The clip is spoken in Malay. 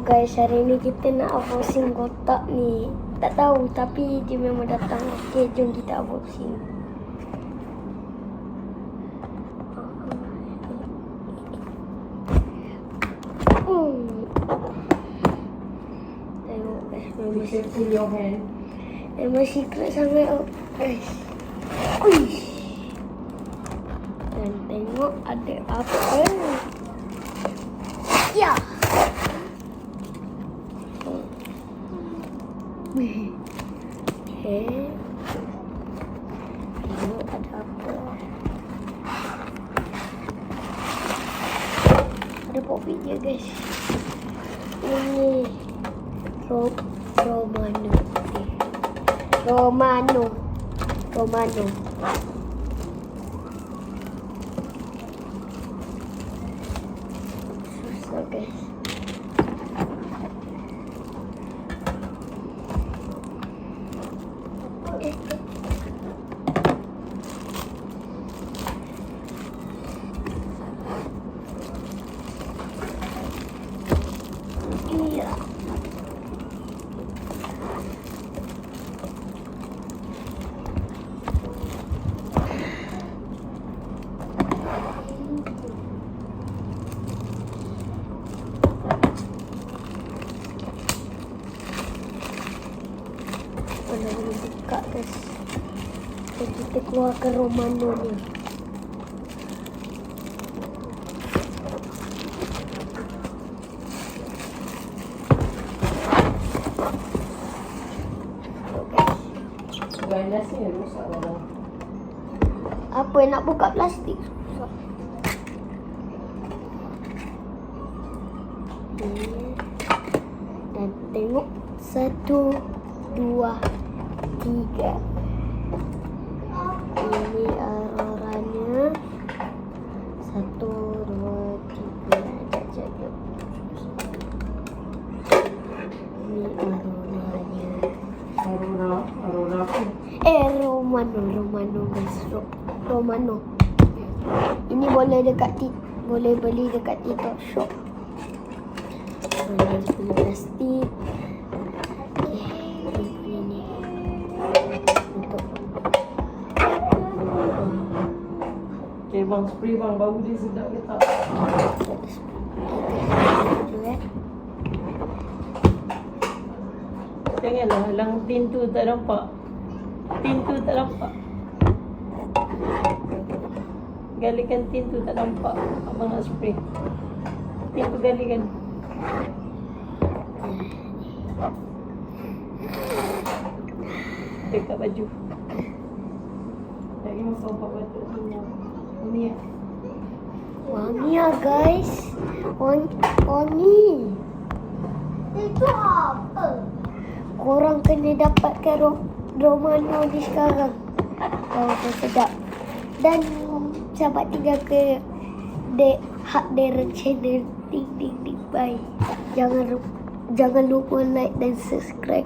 Guys, hari ni kita nak unboxing kotak ni. Tak tahu tapi dia memang datang. Okey, jom kita unboxing. Tengok guys, memang Careful your hand. memang secret sangat guys. Uish. Dan tengok ada apa. Ya. Okay. Tengok ada apa. Ada popi dia guys. Ini Romano. Susah guys. Iya. Kalau boleh buka guys. Dan kita keluarkan Romano ni. Gainasnya rusak bawah. Apa nak buka plastik? Susah. Dan tengok 1, 2, 3. Ini auroranya 1, 2, 3. Jap. Ini auroranya. Aurora apa? Romano guys. Romano. Ini boleh beli dekat TikTok shop. Boleh beli plastik. Ini untuk Okay bang, spray bang, bau dia sedap ke tak? Janganlah halang tin tu tak nampak. Tin tu tak nampak. Galikan tin tu tak nampak. Abang nak spray. Tin tu galikan. Dekat baju. Lagi masuk apa batuk tu. Ini ya. wangi ya guys. Wangi. Itu apa? Korang kena dapatkan Romano ni sekarang. Kalau sedap. Dan sahabat tinggal ke Hak Darren channel. Ding. Bye. Jangan lupa like dan subscribe.